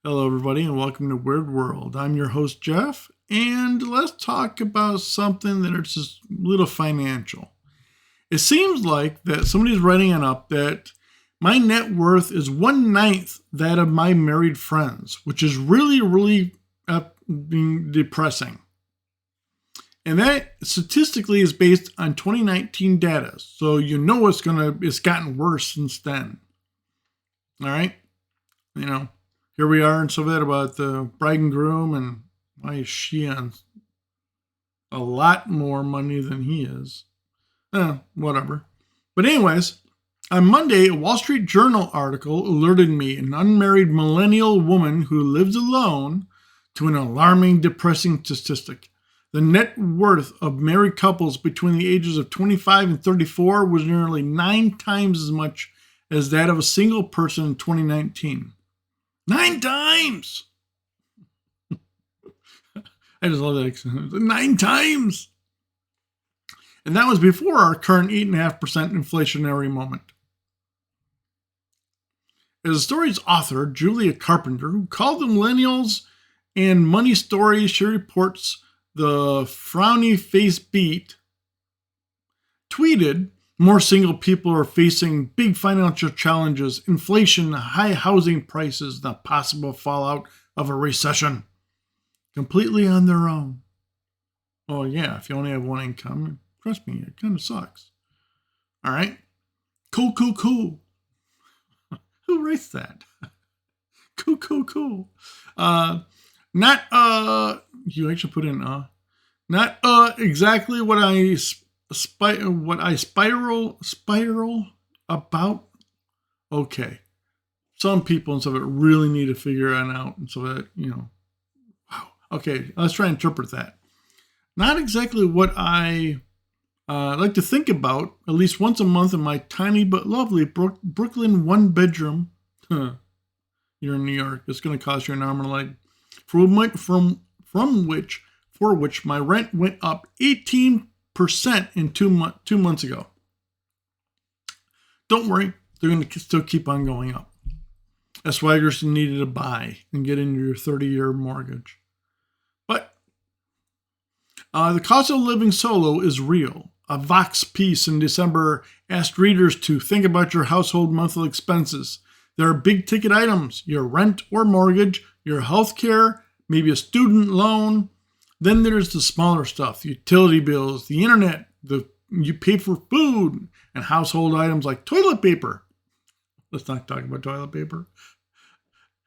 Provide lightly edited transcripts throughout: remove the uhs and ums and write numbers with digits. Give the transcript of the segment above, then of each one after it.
Hello, everybody, and welcome to Weird World. I'm your host, Jeff, and let's talk about something that is just a little financial. It seems like that somebody's writing it up that my net worth is 1/9 that of my married friends, which is really being depressing. And that statistically is based on 2019 data, so you know it's gotten worse since then. All right, here we are in Soviet about the bride and groom, and why is she on a lot more money than he is? Whatever. But anyways, on Monday, a Wall Street Journal article alerted me an unmarried millennial woman who lives alone to an alarming, depressing statistic. The net worth of married couples between the ages of 25 and 34 was nearly 9 times as much as that of a single person in 2019. 9 times! I just love that. 9 times! And that was before our current 8.5% inflationary moment. As the story's author, Julia Carpenter, who called the millennials and money stories, she reports the frowny face beat, tweeted, more single people are facing big financial challenges, inflation, high housing prices, the possible fallout of a recession, completely on their own. Oh yeah, if you only have one income, trust me, it kind of sucks. All right? Cool. Who writes that? Cool. You actually put in not exactly what I spiral about. Okay, some people and stuff really need to figure it out, and so that wow. Okay, let's try and interpret that. Not exactly what I like to think about at least once a month in my tiny but lovely Brooklyn one-bedroom. You're in New York. It's going to cost you an arm and a leg. For which my rent went up 18% in 2 months ago. Don't worry, they're going to still keep on going up. That's why you're needed to buy and get into your 30-year mortgage. But the cost of living solo is real. A Vox piece in December asked readers to think about your household monthly expenses. There are big ticket items, your rent or mortgage, your health care, maybe a student loan. Then there's the smaller stuff, the utility bills, the internet, you pay for food, and household items like toilet paper. Let's not talk about toilet paper.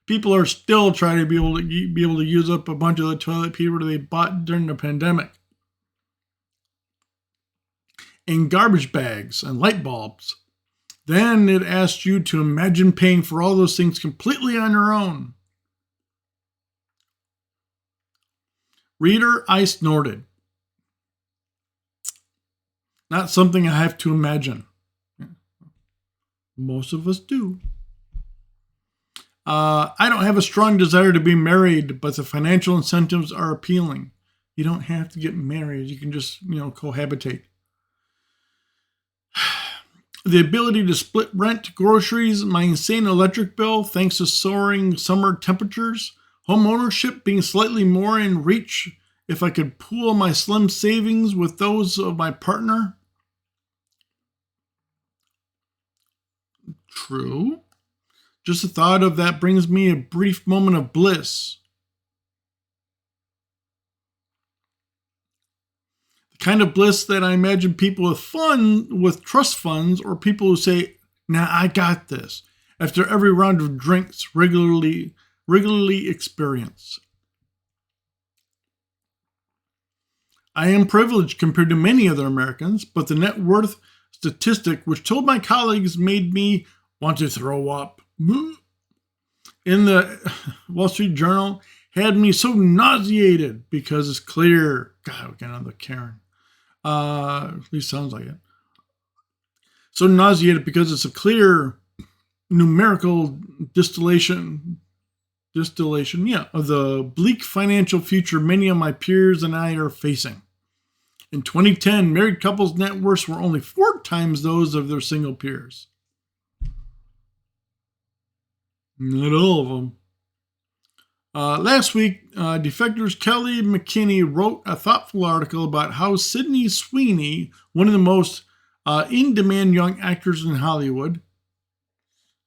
People are still trying to be able to use up a bunch of the toilet paper they bought during the pandemic. And garbage bags and light bulbs. Then it asks you to imagine paying for all those things completely on your own. Reader, I snorted. Not something I have to imagine. Most of us do. I don't have a strong desire to be married, but the financial incentives are appealing. You don't have to get married. You can just, cohabitate. The ability to split rent, groceries, my insane electric bill, thanks to soaring summer temperatures, home ownership being slightly more in reach if I could pool my slim savings with those of my partner. True. Just the thought of that brings me a brief moment of bliss. The kind of bliss that I imagine people with trust funds or people who say, "Nah, I got this," after every round of drinks regularly experience. I am privileged compared to many other Americans, but the net worth statistic, which told my colleagues, made me want to throw up. In the Wall Street Journal, had me so nauseated because it's clear. God, we got another Karen. At least sounds like it. So nauseated because it's a clear numerical distillation, of the bleak financial future many of my peers and I are facing. In 2010, married couples' net worths were only 4 times those of their single peers. Not all of them. Last week, Defector's Kelly McKinney wrote a thoughtful article about how Sydney Sweeney, one of the most in-demand young actors in Hollywood,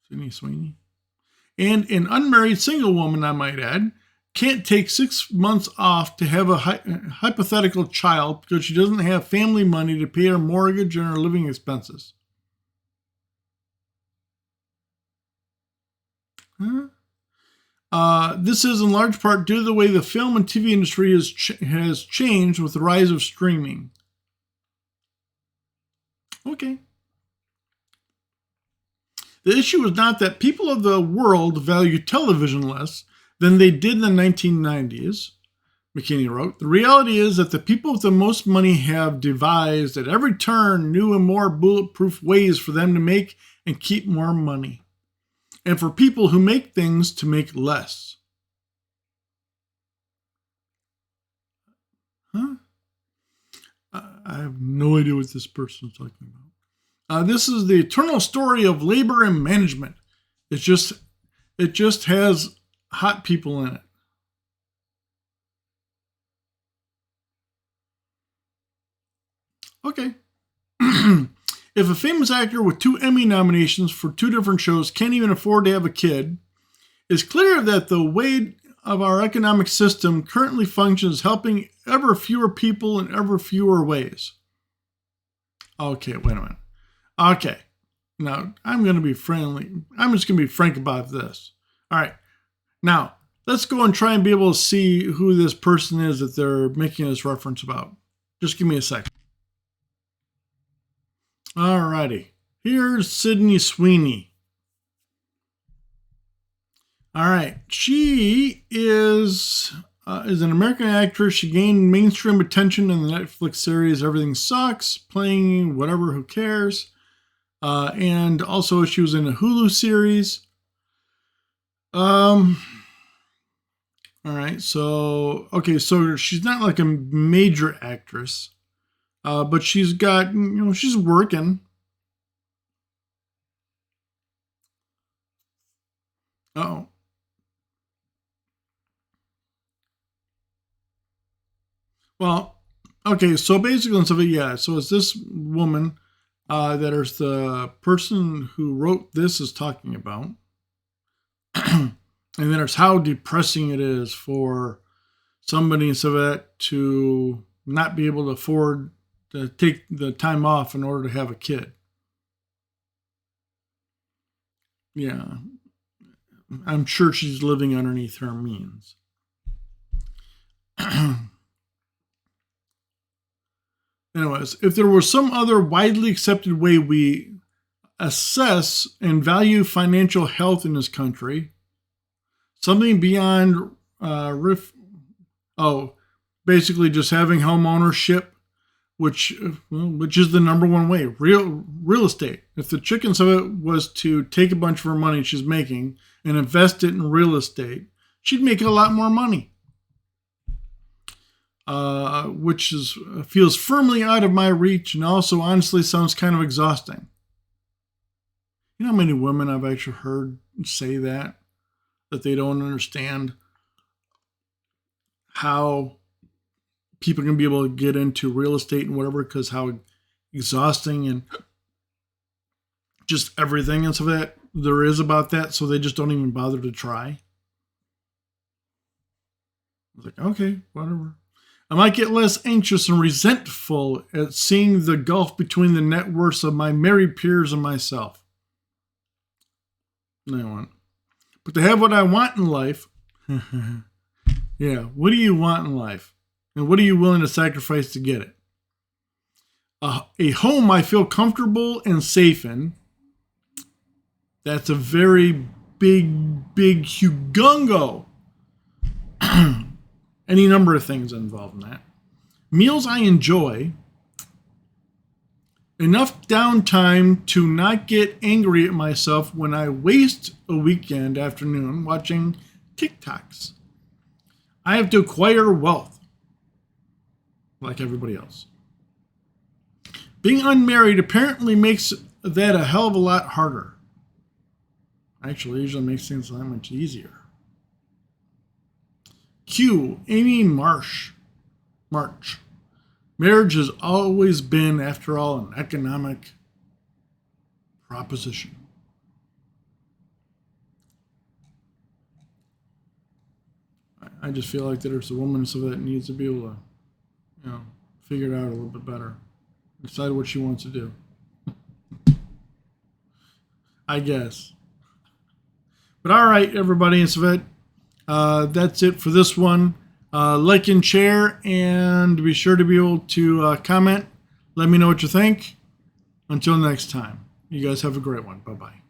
Sydney Sweeney, and an unmarried single woman, I might add, can't take 6 months off to have a hypothetical child because she doesn't have family money to pay her mortgage and her living expenses. Huh? This is in large part due to the way the film and TV industry has changed with the rise of streaming. Okay. The issue is not that people of the world value television less than they did in the 1990s, McKinney wrote. The reality is that the people with the most money have devised at every turn new and more bulletproof ways for them to make and keep more money, and for people who make things to make less. Huh? I have no idea what this person is talking about. This is the eternal story of labor and management. It just has hot people in it. Okay. If a famous actor with 2 Emmy nominations for 2 different shows can't even afford to have a kid, it's clear that the way of our economic system currently functions helping ever fewer people in ever fewer ways. Okay, wait a minute. Okay, now I'm going to be friendly. I'm just going to be frank about this. All right, now let's go and try and be able to see who this person is that they're making this reference about. Just give me a second. All righty, here's Sydney Sweeney. All right, she is an American actress. She gained mainstream attention in the Netflix series Everything Sucks, playing whatever, who cares. And also she was in a Hulu series. All right, so she's not like a major actress, but she's got, she's working. Uh-oh. Well, okay, so basically, so it's this woman that is the person who wrote this is talking about. And then it's how depressing it is for somebody in that to not be able to afford to take the time off in order to have a kid. Yeah, I'm sure she's living underneath her means. Anyways, if there was some other widely accepted way we assess and value financial health in this country, something beyond basically just having home ownership, which is the number one way, real estate. If the chickens of it was to take a bunch of her money she's making and invest it in real estate, she'd make a lot more money. Which feels firmly out of my reach and also honestly sounds kind of exhausting. You know how many women I've actually heard say that they don't understand how people can be able to get into real estate and whatever because how exhausting and just everything and stuff that there is about that, so they just don't even bother to try. I was like, okay, whatever. I might get less anxious and resentful at seeing the gulf between the net worths of my married peers and myself. No, but to have what I want in life, yeah, what do you want in life? And what are you willing to sacrifice to get it? A home I feel comfortable and safe in. That's a very big hugongo. Any number of things involved in that. Meals I enjoy. Enough downtime to not get angry at myself when I waste a weekend afternoon watching TikToks. I have to acquire wealth, like everybody else. Being unmarried apparently makes that a hell of a lot harder. Actually, it usually makes things that much easier. Q. Amy March. Marriage has always been, after all, an economic proposition. I just feel like there's a woman so that needs to be able to, figure it out a little bit better. Decide what she wants to do. I guess. But all right, everybody, and Svet, that's it for this one. Like and share, and be sure to be able to comment. Let me know what you think. Until next time, you guys have a great one. Bye-bye.